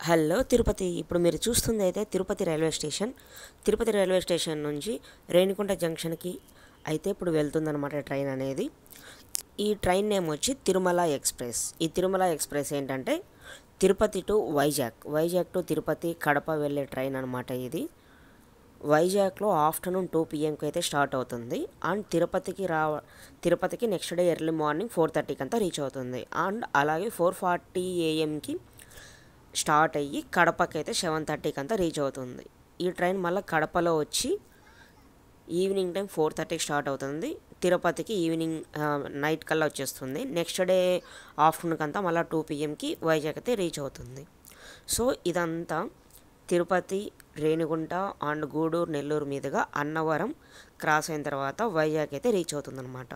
Hello Tirupati. ఇప్పుడు మీరు చూస్తుంది అయితే Tirupati railway station. Tirupati railway station నుంచి రేణిగుంట జంక్షన్కి అయితే ఇప్పుడు వెళ్తుందన్నమాట ట్రైన్ అనేది. ఈ ట్రైన్ నేమ్ వచ్చి తిరుమల ఎక్స్ప్రెస్. ఈ తిరుమల ఎక్స్ప్రెస్ ఏంటంటే తిరుపతి టు వైజాగ్ టు తిరుపతి కడప వెళ్ళే ట్రైన్ అనమాట ఇది. వైజాగ్లో ఆఫ్టర్నూన్ 2 PM అయితే స్టార్ట్ అవుతుంది. అండ్ తిరుపతికి నెక్స్ట్ డే ఎర్లీ మార్నింగ్ 4:30కి అంతా రీచ్ అవుతుంది. అండ్ అలాగే 4:40 AM స్టార్ట్ అయ్యి కడపకి అయితే 7:30కి అంతా రీచ్ అవుతుంది. ఈ ట్రైన్ మళ్ళీ కడపలో వచ్చి ఈవినింగ్ టైం 4:30కి స్టార్ట్ అవుతుంది. తిరుపతికి ఈవినింగ్ నైట్ కల్లా వచ్చేస్తుంది. నెక్స్ట్ డే ఆఫ్టర్నూన్కి అంతా మళ్ళీ 2 PMకి వైజాగ్ అయితే రీచ్ అవుతుంది. సో ఇదంతా తిరుపతి, రేణిగుంట అండ్ గూడూరు, నెల్లూరు మీదుగా అన్నవరం క్రాస్ అయిన తర్వాత వైజాగ్ అయితే రీచ్ అవుతుందన్నమాట.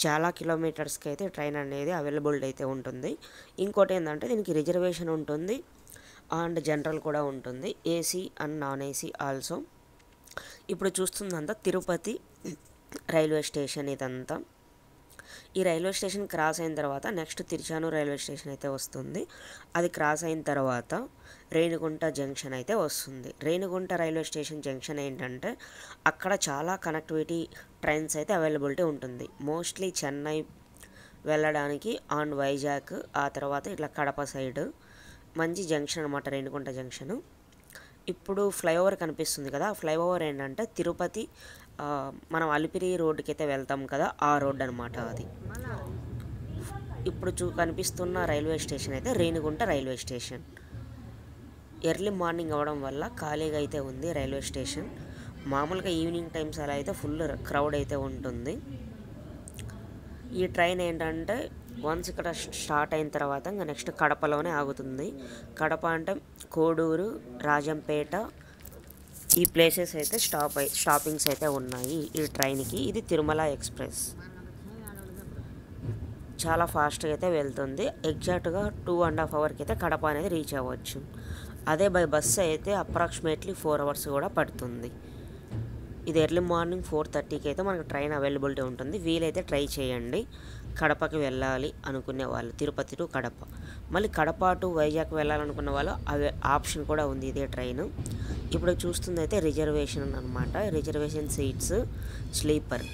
చాలా కిలోమీటర్స్కి అయితే ట్రైన్ అనేది అవైలబుల్ అయితే ఉంటుంది. ఇంకోటి ఏంటంటే దీనికి రిజర్వేషన్ ఉంటుంది అండ్ జనరల్ కూడా ఉంటుంది, AC and non AC also. ఇప్పుడు చూస్తుందంతా తిరుపతి రైల్వే స్టేషన్ ఇదంతా. ఈ రైల్వే స్టేషన్ క్రాస్ అయిన తర్వాత నెక్స్ట్ తిరుచానూరు రైల్వే స్టేషన్ అయితే వస్తుంది. అది క్రాస్ అయిన తర్వాత రేణిగుంట జంక్షన్ అయితే వస్తుంది. రేణిగుంట రైల్వే స్టేషన్ జంక్షన్ ఏంటంటే అక్కడ చాలా కనెక్టివిటీ ట్రైన్స్ అయితే అవైలబిలిటీ ఉంటుంది. మోస్ట్లీ చెన్నై వెళ్ళడానికి అండ్ వైజాగ్, ఆ తర్వాత ఇట్లా కడప సైడ్ మంచి జంక్షన్ అనమాట రేణిగుంట జంక్షను. ఇప్పుడు ఫ్లైఓవర్ కనిపిస్తుంది కదా, ఫ్లైఓవర్ ఏంటంటే తిరుపతి మనం అలిపిరి రోడ్డుకి అయితే వెళ్తాం కదా, ఆ రోడ్ అనమాట అది. ఇప్పుడు కనిపిస్తున్న రైల్వే స్టేషన్ అయితే Renigunta railway station. Early morning అవ్వడం వల్ల ఖాళీగా అయితే ఉంది రైల్వే స్టేషన్. మామూలుగా ఈవినింగ్ టైమ్స్ అలా అయితే ఫుల్ క్రౌడ్ అయితే ఉంటుంది. ఈ ట్రైన్ ఏంటంటే వన్స్ ఇక్కడ స్టార్ట్ అయిన తర్వాత ఇంకా నెక్స్ట్ కడపలోనే ఆగుతుంది. కడప అంటే కోడూరు, రాజంపేట ఈ ప్లేసెస్ అయితే స్టాపింగ్స్ అయితే ఉన్నాయి ఈ ట్రైన్కి. ఇది తిరుమల ఎక్స్ప్రెస్. చాలా ఫాస్ట్గా అయితే వెళ్తుంది. ఎగ్జాక్ట్గా 2.5 అవర్కి అయితే కడప అనేది రీచ్ అవ్వచ్చు. అదే బై బస్సు అయితే అప్రాక్సిమేట్లీ 4 hours కూడా పడుతుంది. ఇది ఎర్లీ మార్నింగ్ 4:30కి అయితే మనకు ట్రైన్ అవైలబిలిటీ ఉంటుంది. వీలైతే ట్రై చేయండి కడపకి వెళ్ళాలి అనుకునే వాళ్ళు, తిరుపతి టు కడప. మళ్ళీ కడప టు వైజాగ్ వెళ్ళాలనుకున్న వాళ్ళు ఆప్షన్ కూడా ఉంది ఇదే ట్రైన్. ఇప్పుడు చూస్తుంది అయితే రిజర్వేషన్ అనమాట. Reservation seats sleeper,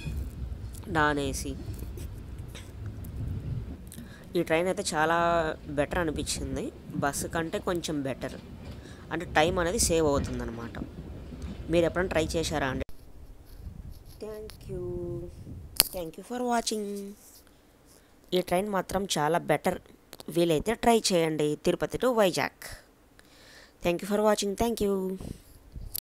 non AC. ఈ ట్రైన్ అయితే చాలా బెటర్ అనిపించింది, బస్సు కంటే కొంచెం బెటర్. అంటే టైం అనేది సేవ్ అవుతుంది అనమాట. మీరు ఎప్పుడైనా ట్రై చేశారా అండి? Thank you for watching. ఈ ట్రైన్ మాత్రం చాలా బెటర్, వీలైతే ట్రై చేయండి Tirupati to Vizag. Thank you for watching. Thank you.